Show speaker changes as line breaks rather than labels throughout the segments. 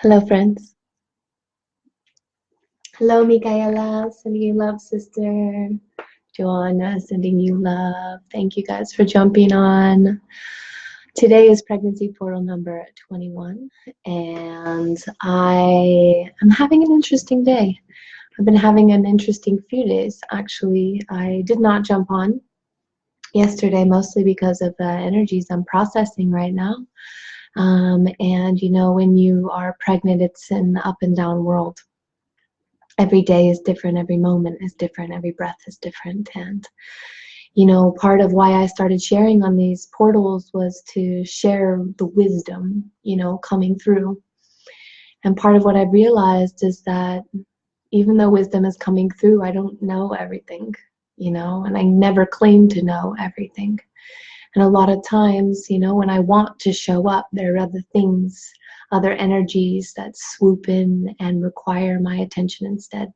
Hello, friends. Hello, Michaela. Sending you love, sister. Joanna, sending you love. Thank you guys for jumping on. Today is pregnancy portal number 21, and I am having an interesting day. I've been having an interesting few days, actually. I did not jump on yesterday, mostly because of the energies I'm processing right now. And you know, when you are pregnant, it's an up and down world. Every day is different, every moment is different, every breath is different. And you know, part of why I started sharing on these portals was to share the wisdom, you know, coming through. And part of what I realized is that even though wisdom is coming through, I don't know everything, you know, and I never claim to know everything. And a lot of times, you know, when I want to show up, there are other things, other energies that swoop in and require my attention instead.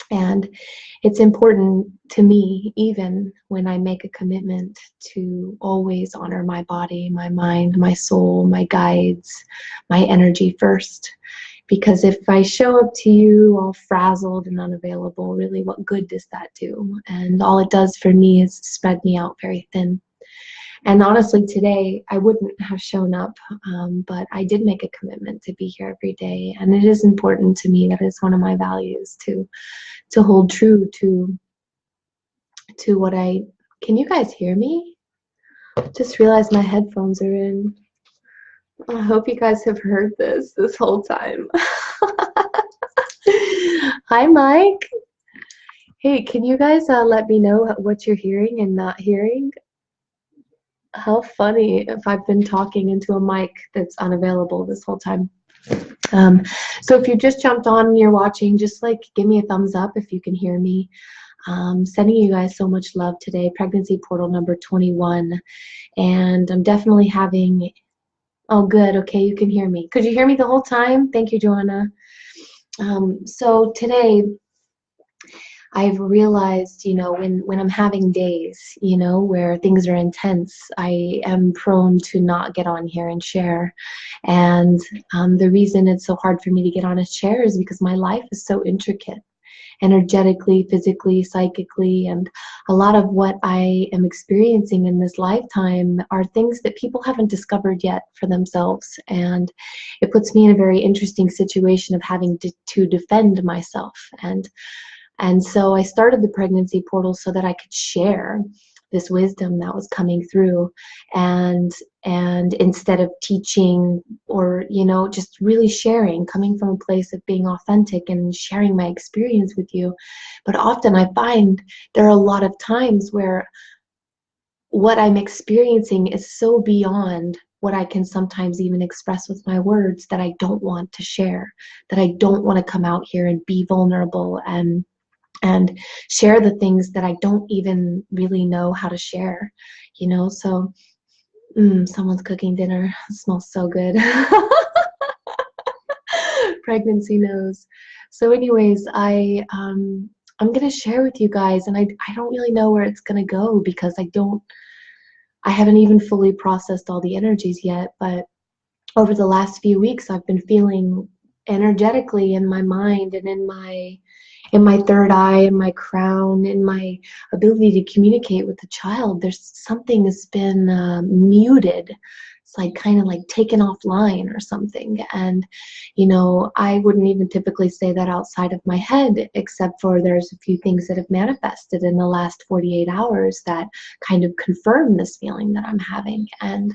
And it's important to me, even when I make a commitment, to always honor my body, my mind, my soul, my guides, my energy first. Because if I show up to you all frazzled and unavailable, really, what good does that do? And all it does for me is spread me out very thin. And honestly, today I wouldn't have shown up, but I did make a commitment to be here every day. And it is important to me. That is one of my values, to hold true to what I. Can you guys hear me? Just realized my headphones are in. I hope you guys have heard this whole time. Hi, Mike. Hey, can you guys let me know what you're hearing and not hearing? How funny if I've been talking into a mic that's unavailable this whole time. So if you just jumped on and you're watching, just like give me a thumbs up if you can hear me. Sending you guys so much love today. Pregnancy portal number 21. And I'm definitely having, oh good, okay, you can hear me. Could you hear me the whole time? Thank you, Joanna. So today, I've realized, when I'm having days, where things are intense, I am prone to not get on here and share. And the reason it's so hard for me to get on a share is because my life is so intricate, energetically, physically, psychically, and a lot of what I am experiencing in this lifetime are things that people haven't discovered yet for themselves. And it puts me in a very interesting situation of having to defend myself. And so I started the pregnancy portal so that I could share this wisdom that was coming through, and instead of teaching or just really sharing, coming from a place of being authentic and sharing my experience with you. But often I find there are a lot of times where what I'm experiencing is so beyond what I can sometimes even express with my words that I don't want to share, that I don't want to come out here and be vulnerable and share the things that I don't even really know how to share, so someone's cooking dinner. It smells so good. Pregnancy knows. So anyways, I'm gonna share with you guys, and I don't really know where it's gonna go because I haven't even fully processed all the energies yet, but over the last few weeks I've been feeling energetically in my mind and in my third eye, in my crown, in my ability to communicate with the child. There's something that's been muted. It's like kind of like taken offline or something. And, I wouldn't even typically say that outside of my head, except for there's a few things that have manifested in the last 48 hours that kind of confirm this feeling that I'm having. And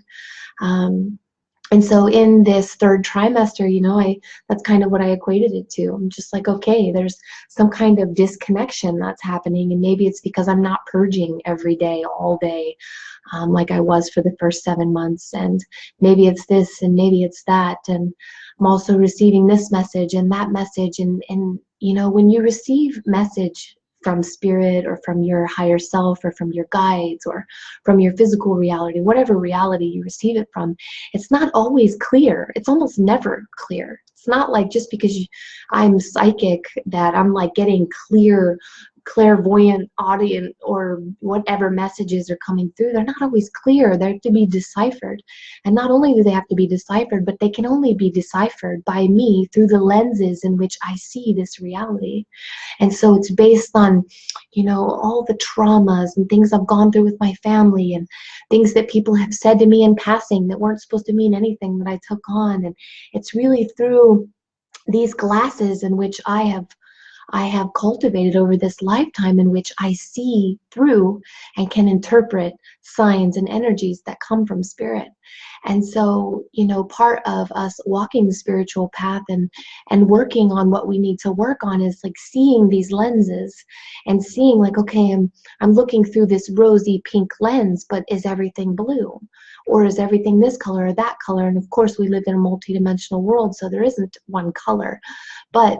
so in this third trimester, that's kind of what I equated it to. I'm just like, okay, there's some kind of disconnection that's happening, and maybe it's because I'm not purging every day, all day, like I was for the first 7 months, and maybe it's this, and maybe it's that, and I'm also receiving this message and that message, and when you receive message from spirit or from your higher self or from your guides or from your physical reality, whatever reality you receive it from, it's not always clear. It's almost never clear. It's not like just because I'm psychic that I'm like getting clairvoyant, audience, or whatever messages are coming through. They're not always clear. They have to be deciphered. And not only do they have to be deciphered, but they can only be deciphered by me through the lenses in which I see this reality. And so it's based on, all the traumas and things I've gone through with my family and things that people have said to me in passing that weren't supposed to mean anything that I took on. And it's really through these glasses in which I have cultivated over this lifetime, in which I see through and can interpret signs and energies that come from spirit. And so, part of us walking the spiritual path and working on what we need to work on is like seeing these lenses and seeing like, okay, I'm looking through this rosy pink lens, but is everything blue? Or is everything this color or that color? And of course, we live in a multidimensional world, so there isn't one color. But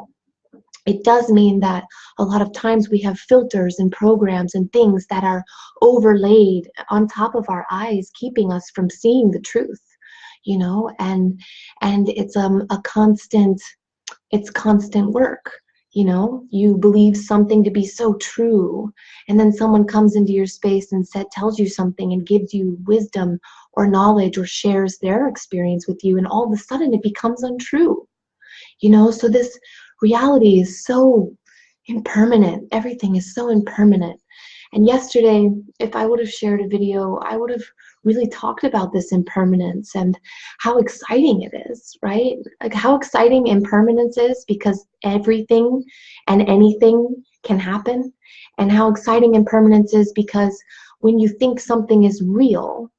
it does mean that a lot of times we have filters and programs and things that are overlaid on top of our eyes, keeping us from seeing the truth, and it's constant work. You believe something to be so true, and then someone comes into your space and tells you something and gives you wisdom or knowledge or shares their experience with you, and all of a sudden it becomes untrue. So this reality is so impermanent. Everything is so impermanent. And yesterday, if I would have shared a video, I would have really talked about this impermanence and how exciting it is, right? Like how exciting impermanence is, because everything and anything can happen. And how exciting impermanence is because when you think something is real,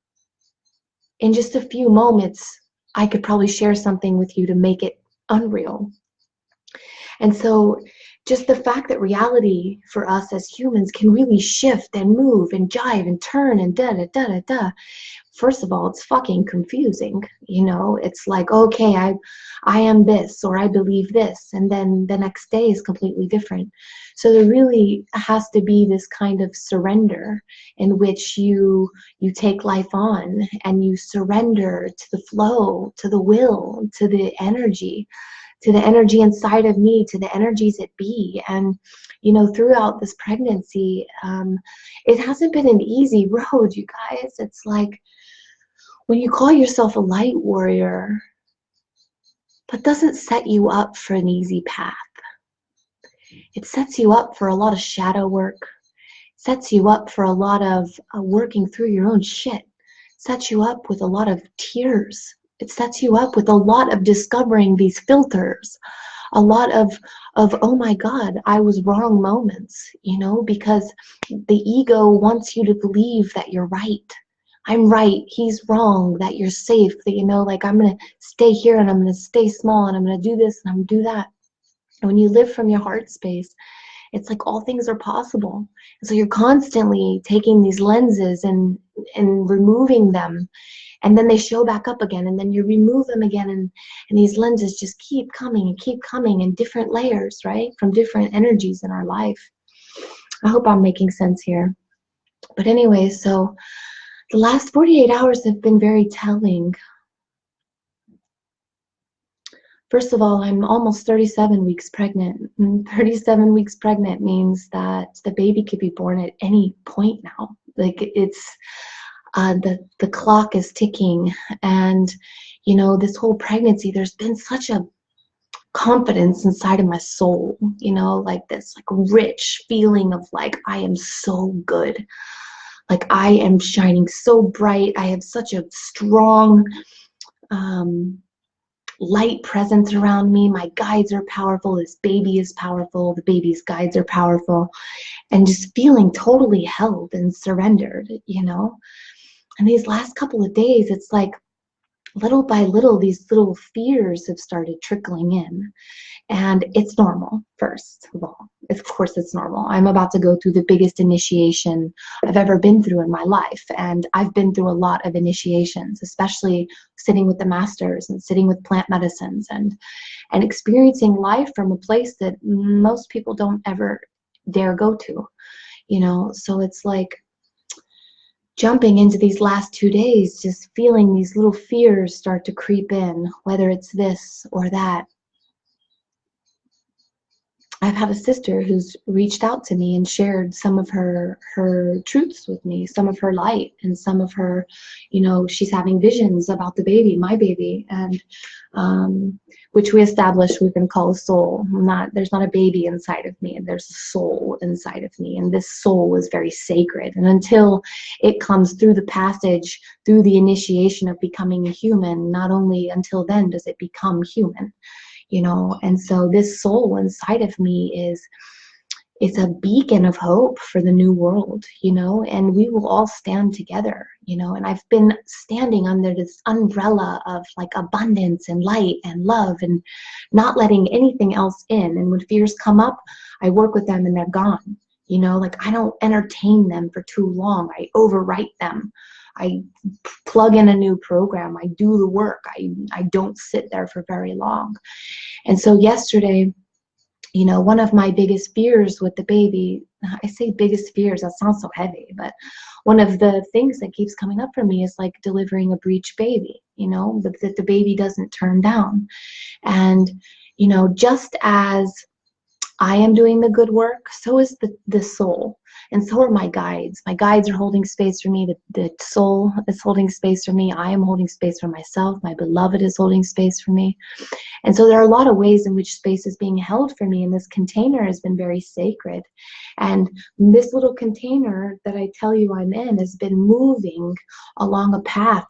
in just a few moments, I could probably share something with you to make it unreal. And so just the fact that reality for us as humans can really shift and move and jive and turn and da-da-da-da-da, first of all, it's fucking confusing. You know, it's like, okay, I am this, or I believe this, and then the next day is completely different. So there really has to be this kind of surrender in which you take life on and you surrender to the flow, to the will, to the energy, inside of me, to the energies that be. And you know, throughout this pregnancy, it hasn't been an easy road, you guys. It's like, when you call yourself a light warrior, that doesn't set you up for an easy path. It sets you up for a lot of shadow work, sets you up for a lot of working through your own shit, sets you up with a lot of tears. It sets you up with a lot of discovering these filters, a lot of oh my God, I was wrong moments, you know, because the ego wants you to believe that you're right. I'm right, he's wrong, that you're safe, that, you know, like, I'm going to stay here and I'm going to stay small and I'm going to do this and I'm going to do that. And when you live from your heart space, it's like all things are possible. And so you're constantly taking these lenses and removing them, and then they show back up again, and then you remove them again, and these lenses just keep coming in different layers, right? From different energies in our life. I hope I'm making sense here. But anyway, so the last 48 hours have been very telling. First of all, I'm almost 37 weeks pregnant. 37 weeks pregnant means that the baby could be born at any point now. Like, it's the clock is ticking. And you know, this whole pregnancy, there's been such a confidence inside of my soul, you know, like this like rich feeling of like, I am so good. Like, I am shining so bright. I have such a strong light presence around me. My guides are powerful. This baby is powerful. The baby's guides are powerful. And just feeling totally held and surrendered, you know. And these last couple of days, it's like little by little, these little fears have started trickling in. And it's normal, first of all. Of course it's normal. I'm about to go through the biggest initiation I've ever been through in my life. And I've been through a lot of initiations, especially sitting with the masters and sitting with plant medicines and experiencing life from a place that most people don't ever dare go to, you know. So it's like jumping into these last 2 days, just feeling these little fears start to creep in, whether it's this or that. I've had a sister who's reached out to me and shared some of her truths with me, some of her light, and some of her, you know, she's having visions about the baby, my baby, and which we established we're going to call a soul. There's not a baby inside of me, and there's a soul inside of me, and this soul is very sacred. And until it comes through the passage, through the initiation of becoming a human, not only until then does it become human. You know, and so this soul inside of me is a beacon of hope for the new world, you know, and we will all stand together, you know. And I've been standing under this umbrella of like abundance and light and love and not letting anything else in. And when fears come up, I work with them and they're gone, you know, like I don't entertain them for too long. I overwrite them. I plug in a new program. I do the work. I don't sit there for very long. And so yesterday, you know, one of my biggest fears with the baby, I say biggest fears, that sounds so heavy, but one of the things that keeps coming up for me is like delivering a breech baby, you know, that the baby doesn't turn down. And, you know, just as I am doing the good work, so is the soul. And so are my guides. My guides are holding space for me. The soul is holding space for me. I am holding space for myself. My beloved is holding space for me. And so there are a lot of ways in which space is being held for me. And this container has been very sacred. And this little container that I tell you I'm in has been moving along a path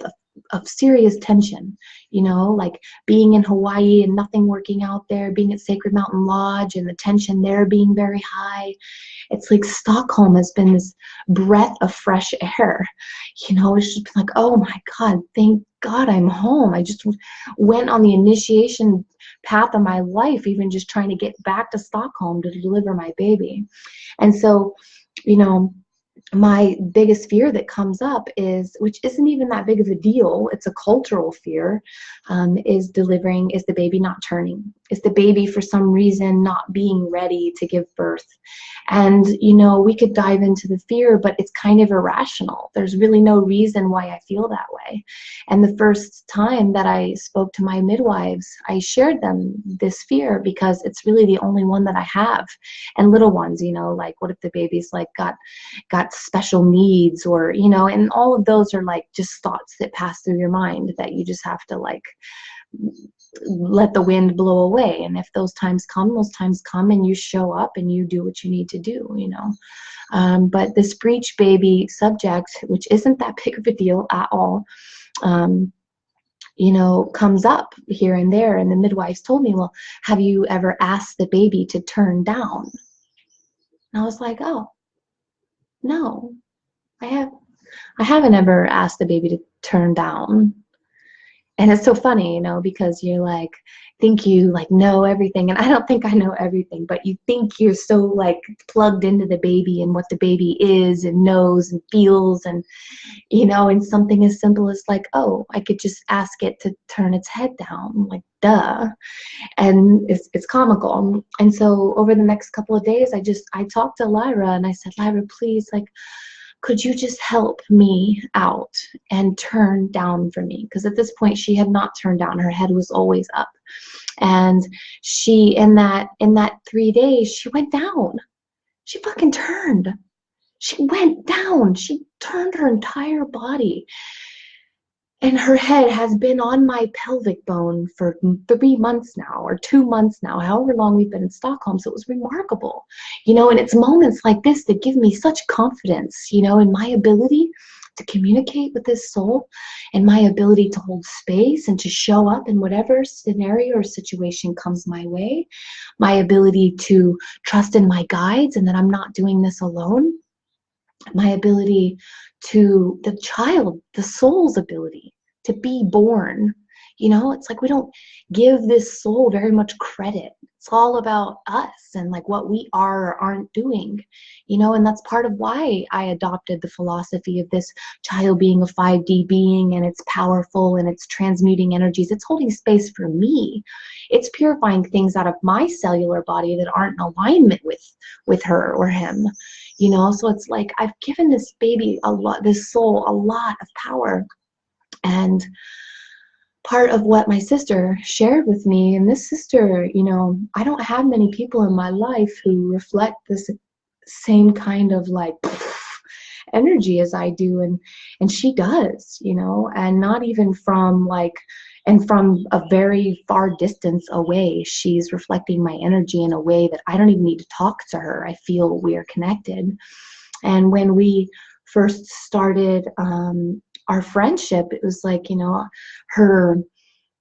of serious tension, you know, like being in Hawaii and nothing working out there, being at Sacred Mountain Lodge and the tension there being very high. It's like Stockholm has been this breath of fresh air, you know. It's just been like, oh my God, thank God I'm home. I just went on the initiation path of my life, even just trying to get back to Stockholm to deliver my baby. And so, you know, my biggest fear that comes up is, which isn't even that big of a deal, it's a cultural fear, is the baby not turning? Is the baby for some reason not being ready to give birth? And, you know, we could dive into the fear, but it's kind of irrational. There's really no reason why I feel that way. And the first time that I spoke to my midwives, I shared them this fear because it's really the only one that I have. And little ones, you know, like, what if the baby's like got special needs, or, you know, and all of those are like just thoughts that pass through your mind that you just have to like let the wind blow away. And if those times come, and you show up and you do what you need to do, you know. But this breech baby subject, which isn't that big of a deal at all, you know, comes up here and there. And the midwives told me, well, have you ever asked the baby to turn down? And I was like, oh, no, I haven't ever asked the baby to turn down. And it's so funny, you know, because you like think you like know everything, and I don't think I know everything, but you think you're so like plugged into the baby and what the baby is and knows and feels, and, you know, and something as simple as like, oh, I could just ask it to turn its head down, like, duh. And it's comical. And so over the next couple of days, I talked to Lyra and I said, Lyra, please, like, could you just help me out and turn down for me? Because at this point, she had not turned down. Her head was always up. And she, in that 3 days, she went down. She fucking turned. She went down. She turned her entire body. And her head has been on my pelvic bone for 3 months now, or 2 months now, however long we've been in Stockholm. So it was remarkable, you know, and it's moments like this that give me such confidence, you know, in my ability to communicate with this soul, and my ability to hold space and to show up in whatever scenario or situation comes my way, my ability to trust in my guides and that I'm not doing this alone, my ability to the soul's ability to be born. You know, it's like we don't give this soul very much credit. It's all about us and like what we are or aren't doing, you know, and that's part of why I adopted the philosophy of this child being a 5D being, and it's powerful and it's transmuting energies. It's holding space for me. It's purifying things out of my cellular body that aren't in alignment with her or him, you know. So it's like I've given this baby this soul a lot of power. And part of what my sister shared with me, and this sister, you know, I don't have many people in my life who reflect this same kind of like energy as I do, and she does, you know, and not even from like, and from a very far distance away, she's reflecting my energy in a way that I don't even need to talk to her. I feel we are connected. And when we first started our friendship, it was like, you know, her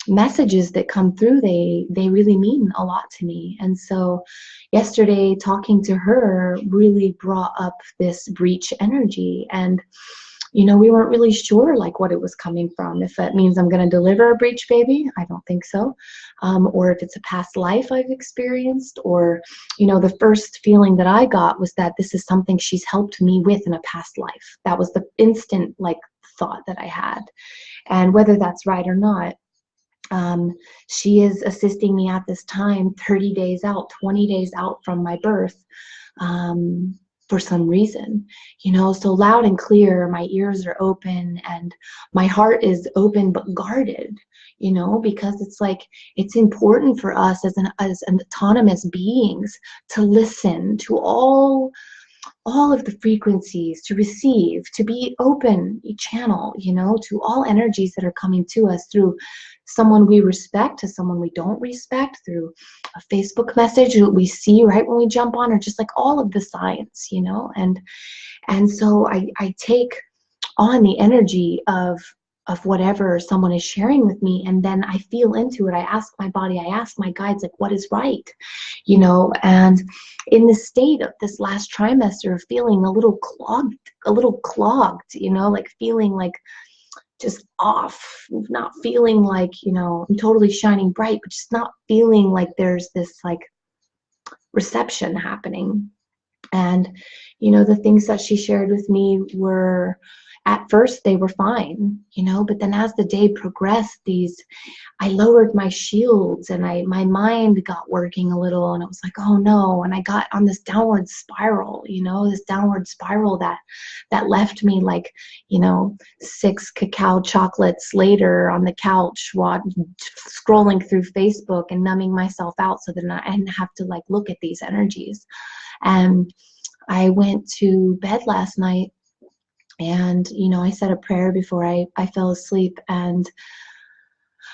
messages that come through, they really mean a lot to me. And so yesterday talking to her really brought up this breach energy. And, you know, we weren't really sure like what it was coming from. If that means I'm going to deliver a breech baby, I don't think so. Or if it's a past life I've experienced, or, you know, the first feeling that I got was that this is something she's helped me with in a past life. That was the instant like thought that I had. And whether that's right or not, she is assisting me at this time 30 days out, 20 days out from my birth, for some reason, you know. So loud and clear, my ears are open and my heart is open but guarded, you know, because it's like, it's important for us as an autonomous beings to listen to all of the frequencies, to receive, to be open channel, you know, to all energies that are coming to us through someone we respect to someone we don't respect, through a Facebook message that we see right when we jump on, or just like all of the signs, you know. And so I take on the energy of whatever someone is sharing with me, and then I feel into it. I ask my body, I ask my guides, like, what is right, you know. And in the state of this last trimester of feeling a little clogged, you know, like feeling like just off, not feeling like, you know, I'm totally shining bright, but just not feeling like there's this like reception happening. And, you know, the things that she shared with me were, at first they were fine, you know, but then as the day progressed, I lowered my shields, and my mind got working a little, and it was like, oh no. And I got on this downward spiral, you know, this downward spiral that left me like, you know, 6 cacao chocolates later on the couch, scrolling through Facebook and numbing myself out so that I didn't have to like look at these energies. And I went to bed last night, and, you know, I said a prayer before I fell asleep, and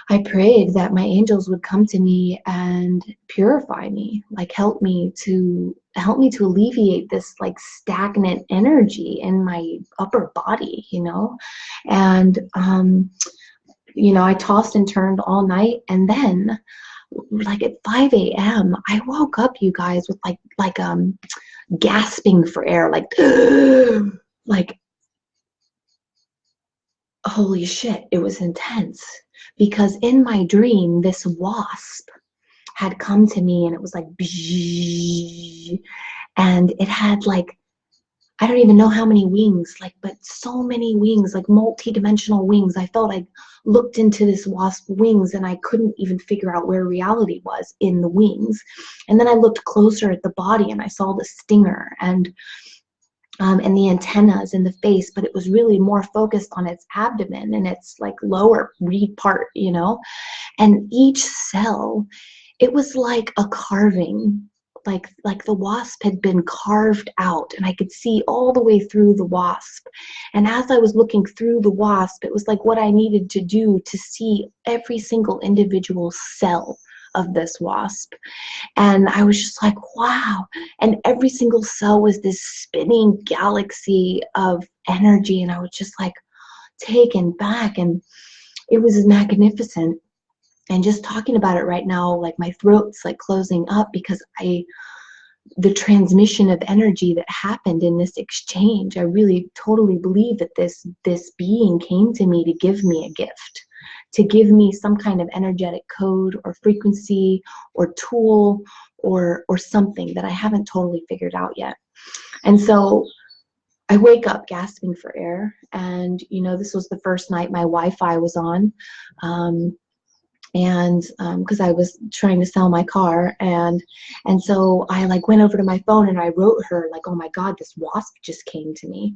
I prayed that my angels would come to me and purify me, like help me to alleviate this like stagnant energy in my upper body, you know. And you know, I tossed and turned all night, and then like at 5 a.m. I woke up, you guys, with like gasping for air, like like holy shit, it was intense. Because in my dream, this wasp had come to me, and it was like, and it had like, I don't even know how many wings, like, but so many wings, like multi-dimensional wings. I felt I looked into this wasp wings, and I couldn't even figure out where reality was in the wings. And then I looked closer at the body, and I saw the stinger and the antennas in the face, but it was really more focused on its abdomen and its like lower reed part, you know. And each cell, it was like a carving, like the wasp had been carved out, and I could see all the way through the wasp. And as I was looking through the wasp, it was like what I needed to do to see every single individual cell of this wasp. And I was just like, wow. And every single cell was this spinning galaxy of energy, and I was just like taken back, and it was magnificent. And just talking about it right now, like my throat's like closing up, because the transmission of energy that happened in this exchange, I really totally believe that this being came to me to give me a gift, to give me some kind of energetic code or frequency or tool or something that I haven't totally figured out yet. And so I wake up gasping for air, and you know, this was the first night my Wi-Fi was on. And because I was trying to sell my car, and so I like went over to my phone and I wrote her like, oh my god, this wasp just came to me.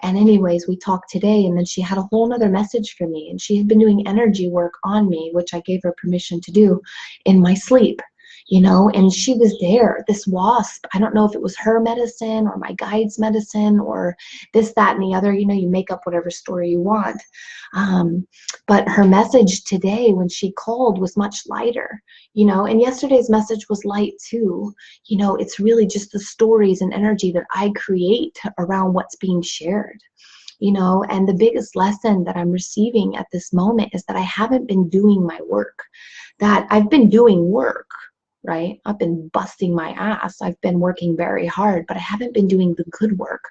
And anyways, we talked today, and then she had a whole nother message for me, and she had been doing energy work on me, which I gave her permission to do in my sleep, you know. And she was there, this wasp. I don't know if it was her medicine or my guide's medicine or this, that, and the other, you know, you make up whatever story you want. But her message today when she called was much lighter, you know, and yesterday's message was light too. You know, it's really just the stories and energy that I create around what's being shared, you know. And the biggest lesson that I'm receiving at this moment is that I haven't been doing my work, that I've been doing work, right? I've been busting my ass. I've been working very hard, but I haven't been doing the good work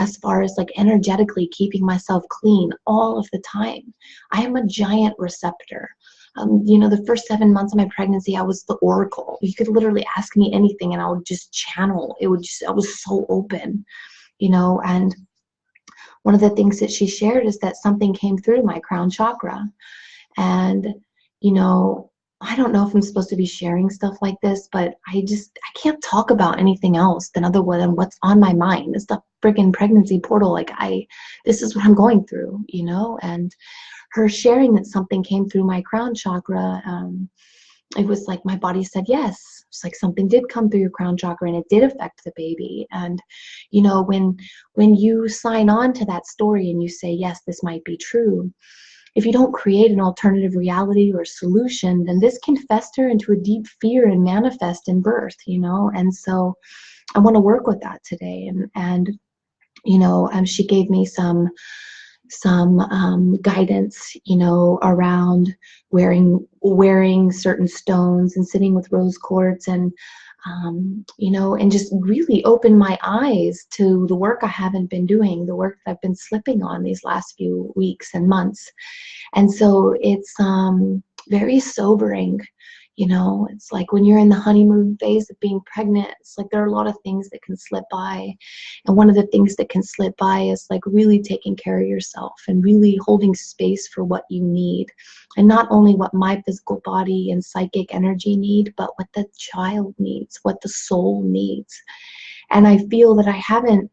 as far as like energetically keeping myself clean all of the time. I am a giant receptor. You know, the first 7 months of my pregnancy, I was the oracle. You could literally ask me anything and I would just channel. I was so open, you know. And one of the things that she shared is that something came through my crown chakra. And, you know, I don't know if I'm supposed to be sharing stuff like this, but I can't talk about anything else than what's on my mind. It's the friggin' pregnancy portal. Like this is what I'm going through, you know. And her sharing that something came through my crown chakra, it was like my body said yes. It's like something did come through your crown chakra, and it did affect the baby. And, you know, when you sign on to that story and you say, yes, this might be true, if you don't create an alternative reality or solution, then this can fester into a deep fear and manifest in birth, you know. And so I want to work with that today. And you know, she gave me some guidance, you know, around wearing certain stones and sitting with rose quartz, and you know, and just really open my eyes to the work I haven't been doing, the work that I've been slipping on these last few weeks and months. And so it's very sobering. You know, it's like when you're in the honeymoon phase of being pregnant, it's like there are a lot of things that can slip by. And one of the things that can slip by is like really taking care of yourself and really holding space for what you need. And not only what my physical body and psychic energy need, but what the child needs, what the soul needs. And I feel that I haven't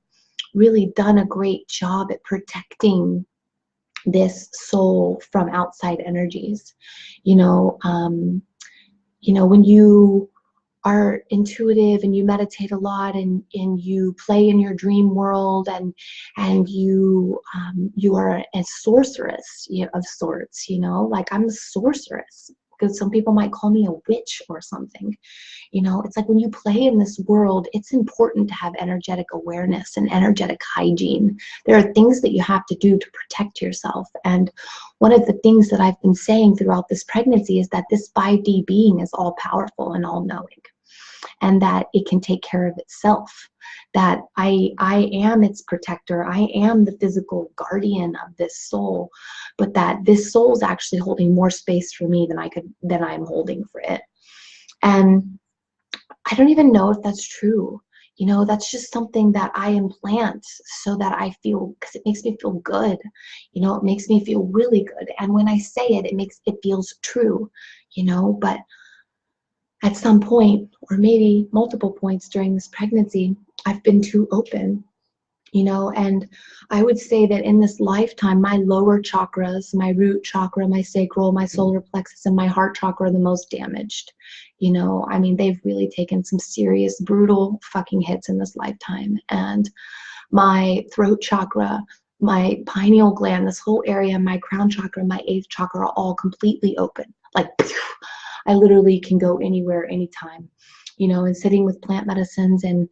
really done a great job at protecting this soul from outside energies. You know, when you are intuitive and you meditate a lot and you play in your dream world and you are a sorceress, of sorts, like I'm a sorceress, because some people might call me a witch or something. It's like when you play in this world, it's important to have energetic awareness and energetic hygiene. There are things that you have to do to protect yourself. And one of the things that I've been saying throughout this pregnancy is that this 5D being is all powerful and all knowing, and that it can take care of itself. That I am its protector. I am the physical guardian of this soul, but that this soul is actually holding more space for me than I'm holding for it. And I don't even know if that's true. That's just something that I implant so that I feel, because it makes me feel good. It makes me feel really good. And when I say it, it feels true, but at some point, or maybe multiple points during this pregnancy, I've been too open. And I would say that in this lifetime, my lower chakras, my root chakra, my sacral, my solar plexus, and my heart chakra are the most damaged. They've really taken some serious, brutal fucking hits in this lifetime. And my throat chakra, my pineal gland, this whole area, my crown chakra, my eighth chakra are all completely open. Like, I literally can go anywhere, anytime. And sitting with plant medicines and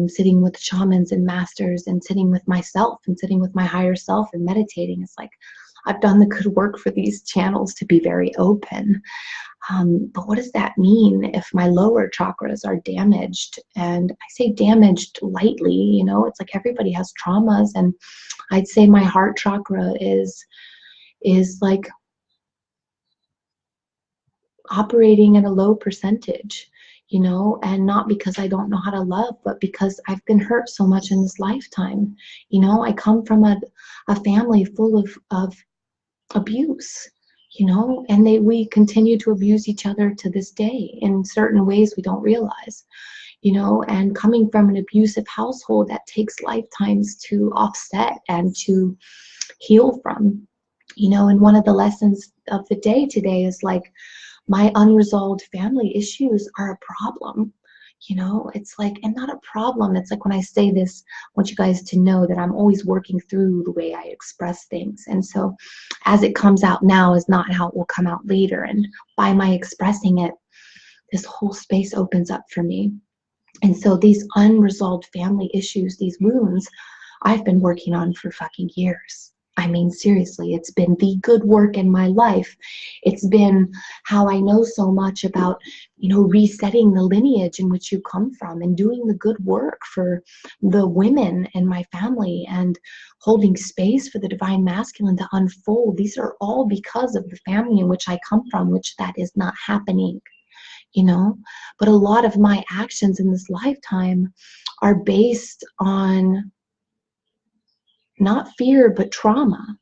sitting with shamans and masters and sitting with myself and sitting with my higher self and meditating. It's like I've done the good work for these channels to be very open. But what does that mean if my lower chakras are damaged? And I say damaged lightly, it's like everybody has traumas. And I'd say my heart chakra is like operating at a low percentage. And not because I don't know how to love, but because I've been hurt so much in this lifetime. I come from a family full of abuse, and we continue to abuse each other to this day in certain ways we don't realize, and coming from an abusive household, that takes lifetimes to offset and to heal from. And one of the lessons of the day today is like, my unresolved family issues are a problem. It's like, and not a problem. It's like when I say this, I want you guys to know that I'm always working through the way I express things. And so as it comes out now is not how it will come out later. And by my expressing it, this whole space opens up for me. And so these unresolved family issues, these wounds, I've been working on for fucking years. Seriously, it's been the good work in my life. It's been how I know so much about, resetting the lineage in which you come from and doing the good work for the women in my family and holding space for the divine masculine to unfold. These are all because of the family in which I come from, which that is not happening, But a lot of my actions in this lifetime are based on not fear, but trauma,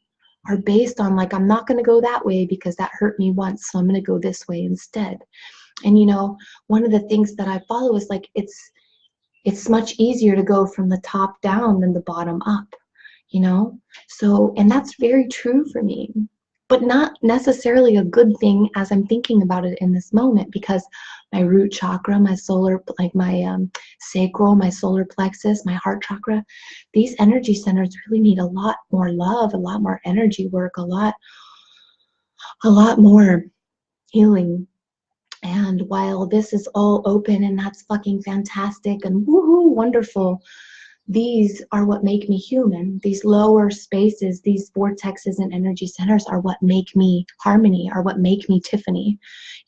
are based on like, I'm not going to go that way because that hurt me once, so I'm going to go this way instead. And one of the things that I follow is like, it's much easier to go from the top down than the bottom up, so, and that's very true for me, but not necessarily a good thing as I'm thinking about it in this moment, because my root chakra, my solar, like my sacral, my solar plexus, my heart chakra, these energy centers really need a lot more love, a lot more energy work, a lot more healing. And while this is all open and that's fucking fantastic and woohoo, wonderful, these are what make me human. These lower spaces, these vortexes and energy centers are what make me Harmony, are what make me Tiffany,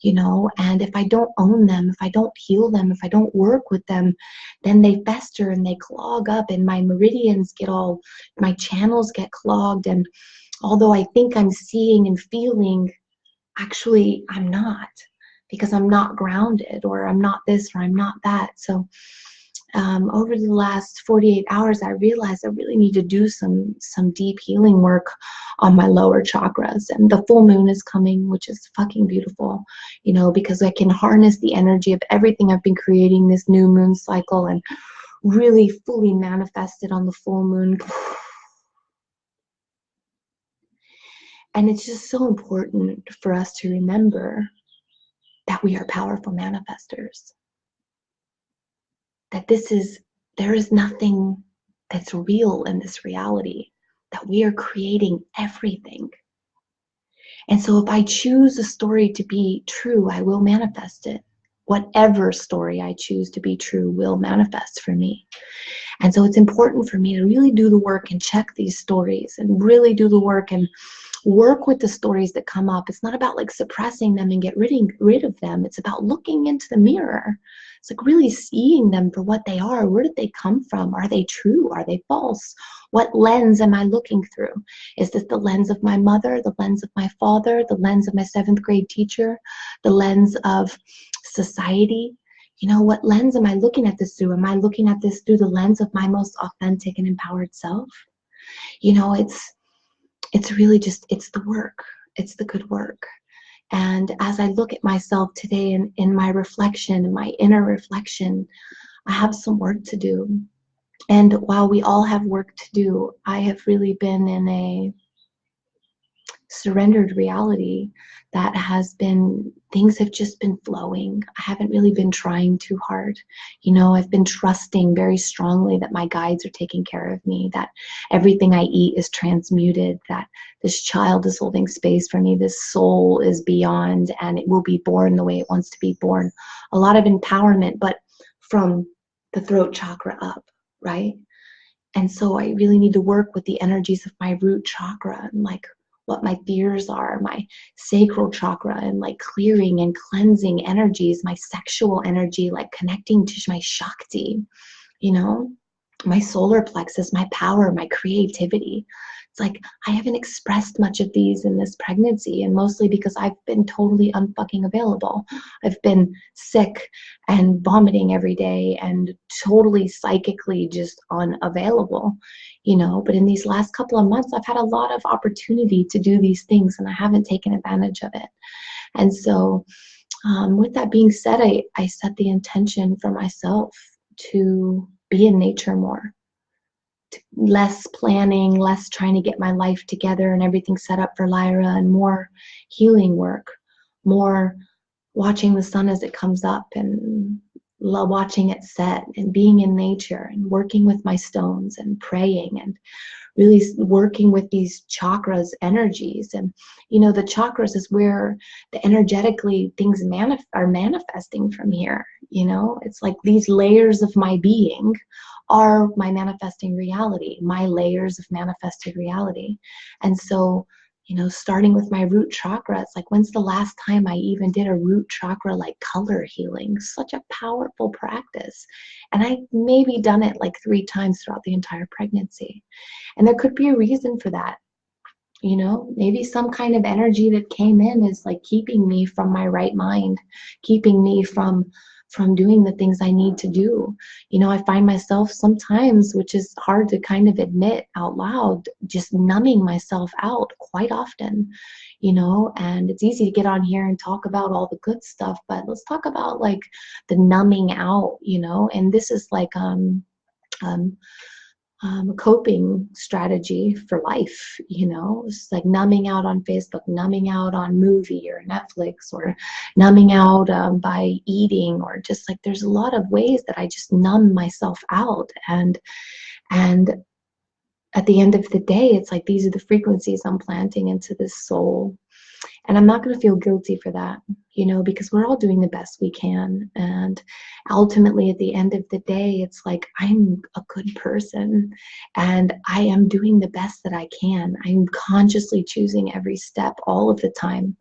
and if I don't own them, if I don't heal them, if I don't work with them, then they fester and they clog up and my meridians my channels get clogged. And although I think I'm seeing and feeling actually I'm not, because I'm not grounded, or I'm not this, or I'm not that. So over the last 48 hours, I realized I really need to do some deep healing work on my lower chakras. And the full moon is coming, which is fucking beautiful, you know, because I can harness the energy of everything I've been creating this new moon cycle and really fully manifest it on the full moon. And it's just so important for us to remember that we are powerful manifestors. That there is nothing that's real in this reality, that we are creating everything. And so if I choose a story to be true, I will manifest it. Whatever story I choose to be true will manifest for me. And so it's important for me to really do the work and check these stories and really do the work and work with the stories that come up. It's not about like suppressing them and get rid of them. It's about looking into the mirror. It's like really seeing them for what they are. Where did they come from? Are they true? Are they false? What lens am I looking through? Is this the lens of my mother, the lens of my father, the lens of my 7th grade teacher, the lens of society? You know, what lens am I looking at this through? Am I looking at this through the lens of my most authentic and empowered self? You know, it's really just, it's the work. It's the good work. And as I look at myself today in my reflection, in my inner reflection, I have some work to do. And while we all have work to do, I have really been in a surrendered reality that has been, things have just been flowing. I haven't really been trying too hard. You know, I've been trusting very strongly that my guides are taking care of me, that everything I eat is transmuted, that this child is holding space for me, this soul is beyond, and it will be born the way it wants to be born. A lot of empowerment, but from the throat chakra up, right? And so I really need to work with the energies of my root chakra and like what my fears are, my sacral chakra, and like clearing and cleansing energies, my sexual energy, like connecting to my Shakti, you know, my solar plexus, my power, my creativity. It's like I haven't expressed much of these in this pregnancy, and mostly because I've been totally unfucking available. I've been sick and vomiting every day and totally psychically just unavailable, you know. But in these last couple of months, I've had a lot of opportunity to do these things, and I haven't taken advantage of it. And so with that being said, I set the intention for myself to be in nature more. Less planning, less trying to get my life together and everything set up for Lyra, and more healing work, more watching the sun as it comes up and watching it set, and being in nature and working with my stones and praying and really working with these chakras energies. And you know, the chakras is where the energetically things are manifesting from here. You know, it's like these layers of my being are my manifesting reality, my layers of manifested reality. And so, you know, starting with my root chakra, it's like, when's the last time I even did a root chakra like color healing? Such a powerful practice. And I maybe done it like 3 times throughout the entire pregnancy. And there could be a reason for that. You know, maybe some kind of energy that came in is like keeping me from my right mind, keeping me from doing the things I need to do. You know, I find myself sometimes, which is hard to kind of admit out loud, just numbing myself out quite often, you know. And it's easy to get on here and talk about all the good stuff, but let's talk about like the numbing out, you know. And this is like a coping strategy for life, you know. It's like numbing out on Facebook, numbing out on movie or Netflix, or numbing out by eating, or just like there's a lot of ways that I just numb myself out. And at the end of the day, it's like these are the frequencies I'm planting into this soul. And I'm not going to feel guilty for that, you know, because we're all doing the best we can. And ultimately, at the end of the day, it's like I'm a good person and I am doing the best that I can. I'm consciously choosing every step all of the time.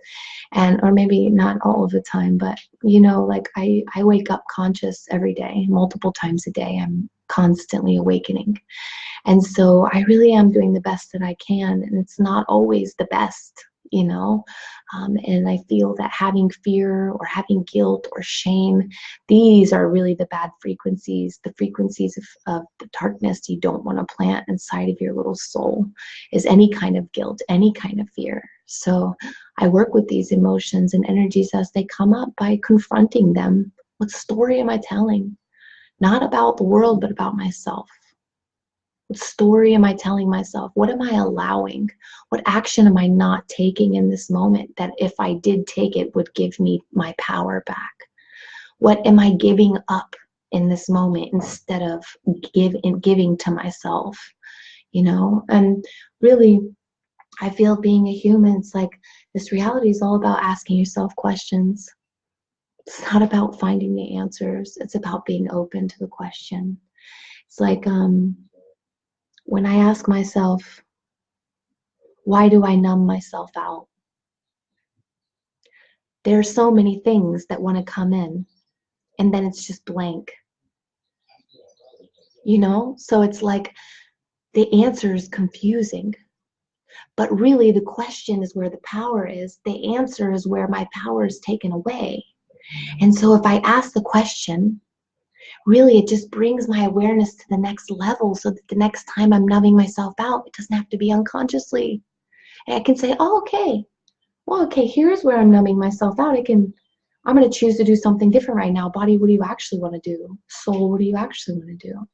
And, or maybe not all of the time, but, you know, like I wake up conscious every day, multiple times a day. I'm constantly awakening. And so I really am doing the best that I can. And it's not always the best. you know? And I feel that having fear or having guilt or shame, these are really the bad frequencies, the frequencies of the darkness you don't want to plant inside of your little soul, is any kind of guilt, any kind of fear. So I work with these emotions and energies as they come up by confronting them. What story am I telling? Not about the world, but about myself. What story am I telling myself? What am I allowing? What action am I not taking in this moment that if I did take it would give me my power back? What am I giving up in this moment instead of giving to myself? You know, and really, I feel being a human, it's like this reality is all about asking yourself questions. It's not about finding the answers. It's about being open to the question. It's like when I ask myself, why do I numb myself out? There are so many things that want to come in, and then it's just blank. You know? So it's like the answer is confusing. But really, the question is where the power is. The answer is where my power is taken away. And so if I ask the question, really it just brings my awareness to the next level so that the next time I'm numbing myself out, it doesn't have to be unconsciously. And I can say, oh, okay. Well, okay, here's where I'm numbing myself out. I'm going to choose to do something different right now. Body, what do you actually want to do? Soul, what do you actually want to do?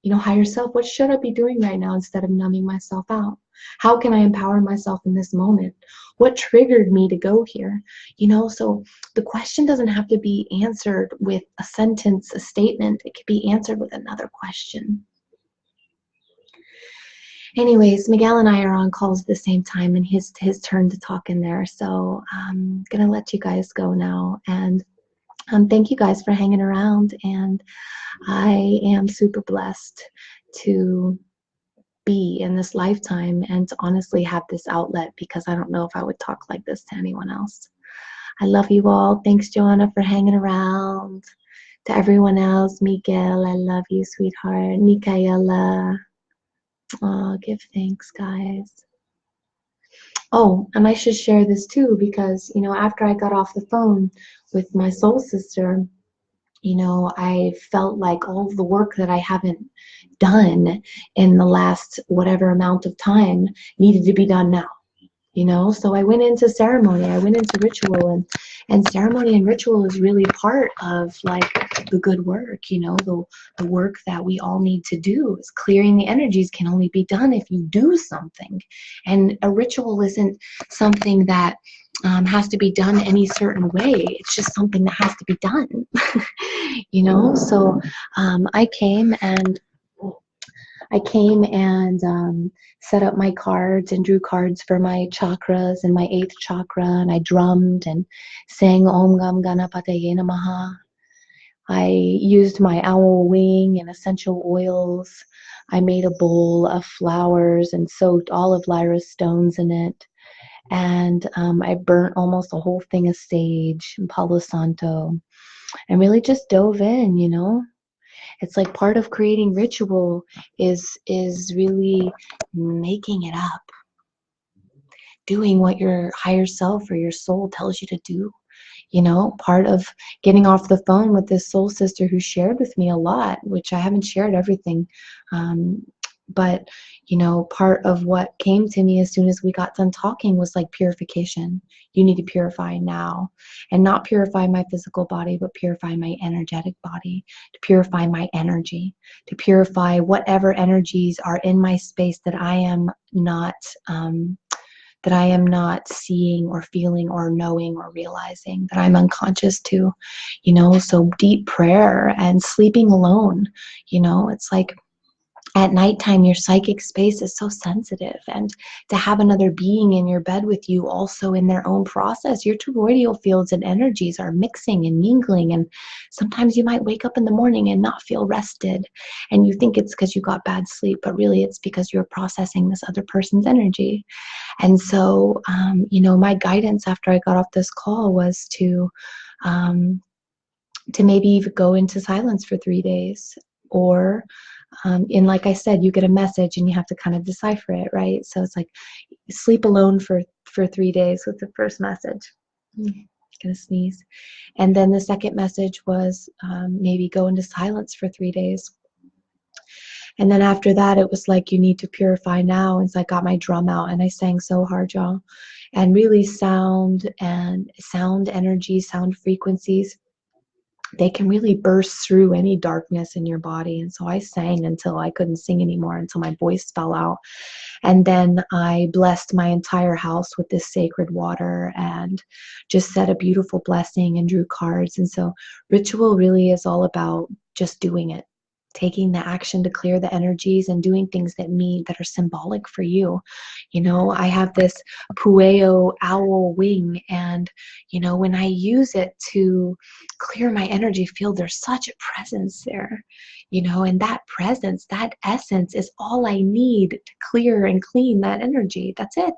You know, higher self, what should I be doing right now instead of numbing myself out? How can I empower myself in this moment? What triggered me to go here? You know, so the question doesn't have to be answered with a sentence, a statement. It could be answered with another question. Anyways, Miguel and I are on calls at the same time, and his turn to talk in there. So I'm going to let you guys go now. And thank you guys for hanging around. And I am super blessed to be in this lifetime and to honestly have this outlet, because I don't know if I would talk like this to anyone else. I love you all. Thanks, Joanna, for hanging around. To everyone else, Miguel, I love you, sweetheart. Micaela. Oh, give thanks, guys. Oh, and I should share this too, because, you know, after I got off the phone with my soul sister, you know, I felt like all of the work that I haven't done in the last whatever amount of time needed to be done now. You know, so I went into ceremony, I went into ritual, and ceremony and ritual is really part of like the good work, you know, the work that we all need to do. Is clearing the energies can only be done if you do something. And a ritual isn't something that has to be done any certain way. It's just something that has to be done. You know, so I came and set up my cards and drew cards for my chakras and my 8th chakra, and I drummed and sang Om Gam Ganapataye Namaha. I used my owl wing and essential oils. I made a bowl of flowers and soaked all of Lyra's stones in it. And I burnt almost a whole thing of sage and Palo Santo, and really just dove in, you know. It's like part of creating ritual is really making it up, doing what your higher self or your soul tells you to do. You know, part of getting off the phone with this soul sister who shared with me a lot, which I haven't shared everything, but you know, part of what came to me as soon as we got done talking was like purification. You need to purify now, and not purify my physical body, but purify my energetic body, to purify my energy, to purify whatever energies are in my space that I am not seeing or feeling or knowing or realizing, that I'm unconscious to, you know. So deep prayer and sleeping alone, you know, it's like at nighttime, your psychic space is so sensitive, and to have another being in your bed with you also in their own process, your toroidal fields and energies are mixing and mingling, and sometimes you might wake up in the morning and not feel rested, and you think it's because you got bad sleep, but really it's because you're processing this other person's energy. And so, you know, my guidance after I got off this call was to maybe even go into silence for 3 days, or and like I said, you get a message and you have to kind of decipher it, right? So it's like sleep alone for for 3 days was the first message. Gonna sneeze. And then the second message was maybe go into silence for 3 days. And then after that, it was like, you need to purify now. And so I got my drum out and I sang so hard, y'all. And really sound and sound energy, sound frequencies, they can really burst through any darkness in your body. And so I sang until I couldn't sing anymore, until my voice fell out. And then I blessed my entire house with this sacred water and just said a beautiful blessing and drew cards. And so ritual really is all about just doing it, taking the action to clear the energies and doing things that are symbolic for you. You know, I have this Pueo owl wing, and you know, when I use it to clear my energy field, there's such a presence there, you know, and that presence, that essence is all I need to clear and clean that energy. That's it.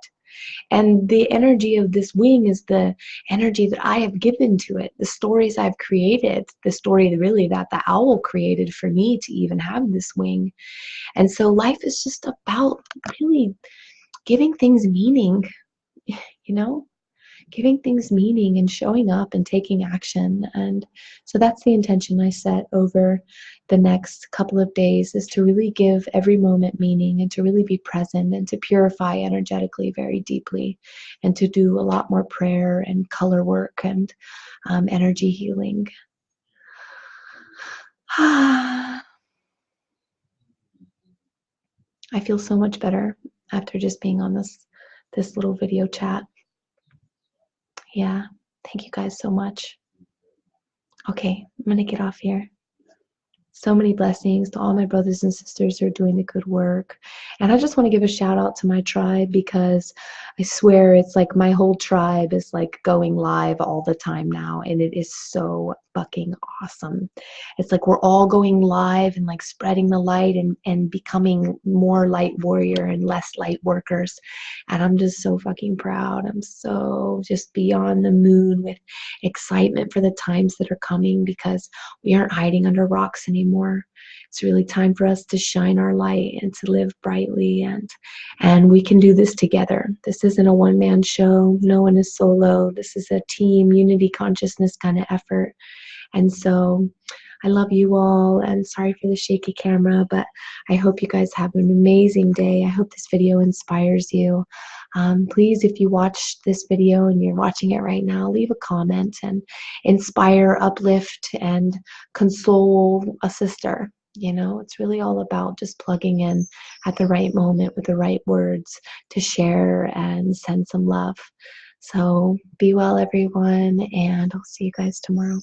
And the energy of this wing is the energy that I have given to it, the stories I've created, the story really that the owl created for me to even have this wing. And so life is just about really giving things meaning, you know, giving things meaning and showing up and taking action. And so that's the intention I set over the next couple of days, is to really give every moment meaning and to really be present and to purify energetically very deeply and to do a lot more prayer and color work and energy healing. I feel so much better after just being on this little video chat. Yeah, thank you guys so much. Okay, I'm gonna get off here. So many blessings to all my brothers and sisters who are doing the good work. And I just want to give a shout out to my tribe, because I swear it's like my whole tribe is like going live all the time now. And it is so fucking awesome. It's like we're all going live and like spreading the light and becoming more light warrior and less light workers. And I'm just so fucking proud. I'm so just beyond the moon with excitement for the times that are coming, because we aren't hiding under rocks anymore. It's really time for us to shine our light and to live brightly, and we can do this together. This isn't a one-man show. No one is solo. This is a team, unity consciousness kind of effort. And so I love you all, and sorry for the shaky camera, but I hope you guys have an amazing day. I hope this video inspires you. Please, if you watch this video and you're watching it right now, leave a comment and inspire, uplift, and console a sister. You know, it's really all about just plugging in at the right moment with the right words to share and send some love. So be well, everyone, and I'll see you guys tomorrow.